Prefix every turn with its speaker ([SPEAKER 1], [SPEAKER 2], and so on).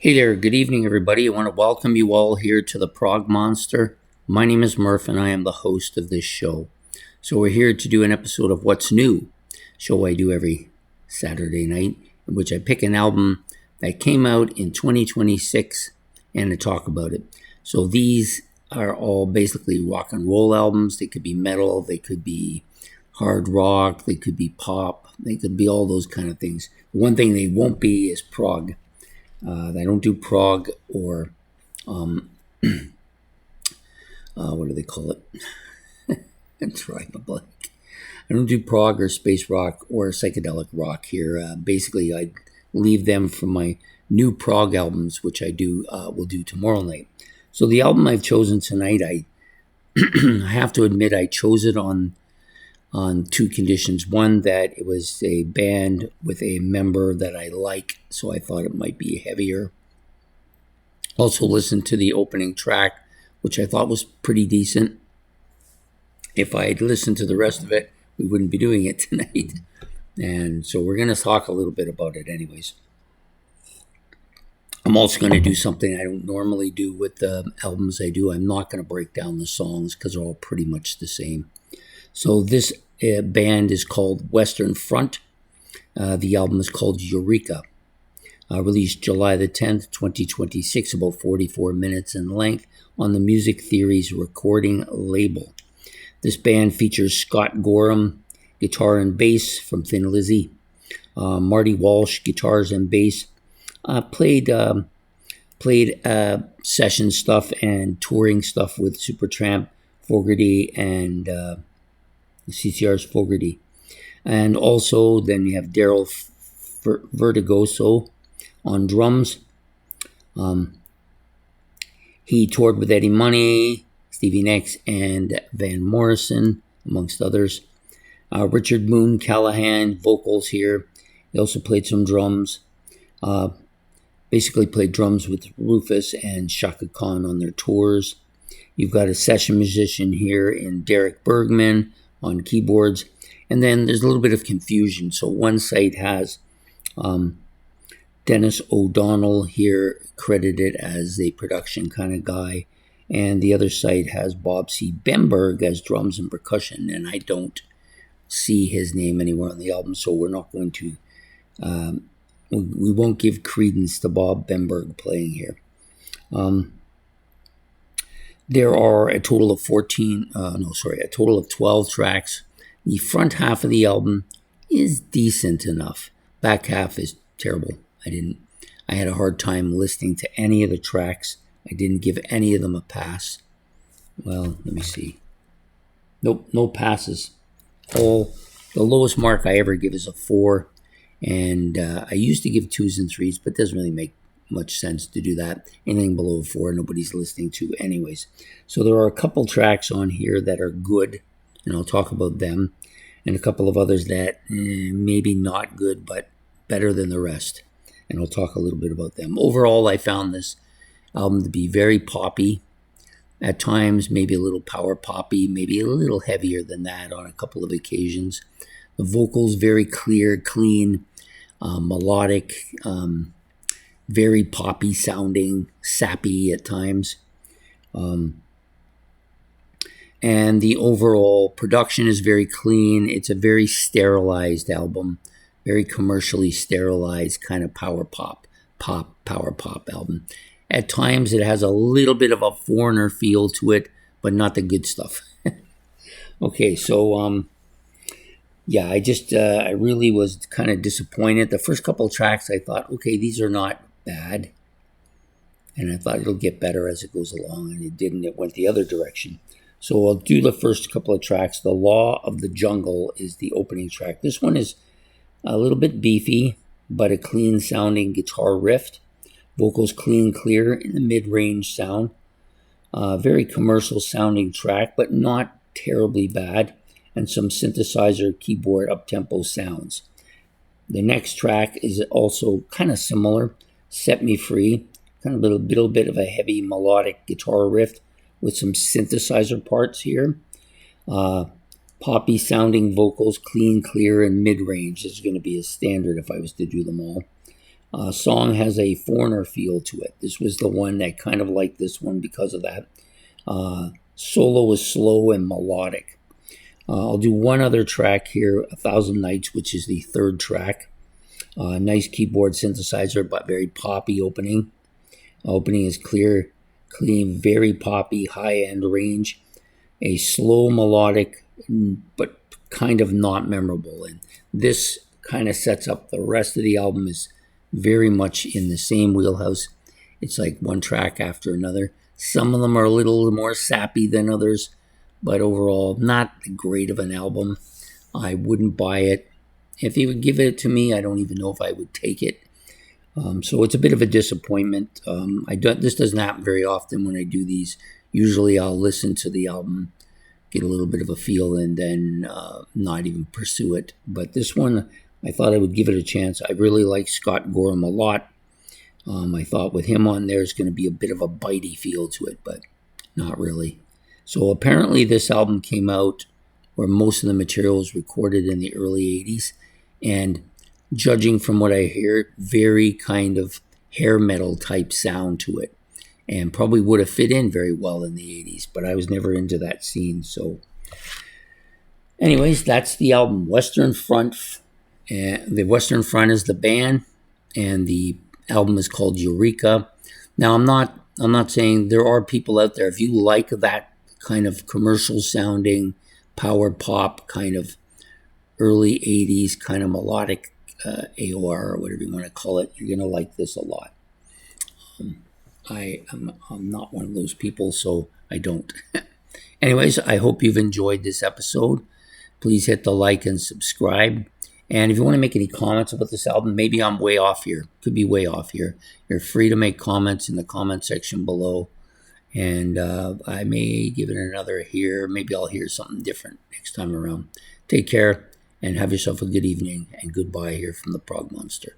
[SPEAKER 1] Hey there, good evening, everybody. I want to welcome you all here to the Prog Monster. My name is Murph, and I am the host of this show. So, we're here to do an episode of What's New, show I do every Saturday night, in which I pick an album that came out in 2026 and to talk about it. So, these are all basically rock and roll albums. They could be metal, they could be hard rock, they could be pop, they could be all those kind of things. One thing they won't be is prog. I don't do prog or, what do they call it? I'm trying to blank. I don't do prog or space rock or psychedelic rock here. Basically, I leave them for my new prog albums, which I will do tomorrow night. So the album I've chosen tonight, I have to admit I chose it on two conditions. One, that it was a band with a member that I like, so I thought it might be heavier. Also listened to the opening track, which I thought was pretty decent. If I had listened to the rest of it, we wouldn't be doing it tonight. And so we're going to talk a little bit about it anyways. I'm also going to do something I don't normally do with the albums I do. I'm not going to break down the songs because they're all pretty much the same. So this band is called Western Front. The album is called Eureka. Released July the 10th, 2026, about 44 minutes in length on the Music Theories recording label. This band features Scott Gorham, guitar and bass from Thin Lizzy. Marty Walsh, guitars and bass. Played session stuff and touring stuff with Supertramp, Fogerty, and CCR's Fogerty. And also then you have Daryl Vertigoso on drums. He toured with Eddie Money, Stevie Nicks, and Van Morrison, amongst others. Richard Moon Callahan, vocals here. He also played some drums. Basically played drums with Rufus and Shaka Khan on their tours. You've got a session musician here in Derek Bergman on keyboards. And then there's a little bit of confusion. So one site has Dennis O'Donnell here credited as a production kind of guy. And the other site has Bob C. Bemberg as drums and percussion. And I don't see his name anywhere on the album, so we're not going to... we won't give credence to Bob Bemberg playing here. There are a total of 12 tracks. The front half of the album is decent enough. Back half is terrible. I had a hard time listening to any of the tracks. I didn't give any of them a pass. Well, let me see. Nope, no passes. The lowest mark I ever give is a 4. And I used to give 2s and 3s, but it doesn't really make much sense to do that. Anything below a 4, nobody's listening to anyways. So there are a couple tracks on here that are good, and I'll talk about them. And a couple of others that maybe not good, but better than the rest. And I'll talk a little bit about them. Overall, I found this album to be very poppy. At times, maybe a little power poppy, maybe a little heavier than that on a couple of occasions. The vocals very clear, clean, melodic, very poppy sounding, sappy at times. And the overall production is very clean. It's a very sterilized album, very commercially sterilized kind of power pop album. At times it has a little bit of a Foreigner feel to it, but not the good stuff. Okay, so yeah, I really was kind of disappointed. The first couple of tracks I thought, okay, these are not bad. And I thought it'll get better as it goes along, and it didn't. It went the other direction. So I'll do the first couple of tracks. The Law of the Jungle is the opening track. This one is a little bit beefy, but a clean sounding guitar riff. Vocals clean, clear in the mid-range sound. Very commercial sounding track, but not terribly bad. And some synthesizer keyboard up-tempo sounds. The next track is also kind of similar. Set Me Free. Kind of a little bit of a heavy melodic guitar riff with some synthesizer parts here. Poppy sounding vocals, clean, clear, and mid-range. This is going to be a standard if I was to do them all. Song has a foreigner feel to it. This was the one that kind of liked this one because of that. Solo was slow and melodic. I'll do one other track here, A Thousand Nights, which is the third track. Nice keyboard synthesizer, but very poppy opening. Opening is clear, clean, very poppy, high-end range. A slow melodic, but kind of not memorable. And this kind of sets up the rest of the album is very much in the same wheelhouse. It's like one track after another. Some of them are a little more sappy than others, but overall, not great of an album. I wouldn't buy it. If he would give it to me, I don't even know if I would take it. So it's a bit of a disappointment. This doesn't happen very often when I do these. Usually I'll listen to the album, get a little bit of a feel, and then not even pursue it. But this one, I thought I would give it a chance. I really like Scott Gorham a lot. I thought with him on there, it's going to be a bit of a bitey feel to it, but not really. So apparently this album came out where most of the material was recorded in the early 80s. And judging from what I hear, very kind of hair metal type sound to it. And probably would have fit in very well in the 80s, but I was never into that scene. So anyways, that's the album, Western Front. And the Western Front is the band, and the album is called Eureka. Now, I'm not saying there are people out there, if you like that kind of commercial sounding power pop kind of early 80s kind of melodic AOR or whatever you want to call it, you're going to like this a lot. I'm not one of those people, so I don't. Anyways, I hope you've enjoyed this episode. Please hit the like and subscribe. And if you want to make any comments about this album, maybe I'm way off here. Could be way off here. You're free to make comments in the comment section below. And I may give it another hear. Maybe I'll hear something different next time around. Take care and have yourself a good evening. And goodbye here from the Prog Monster.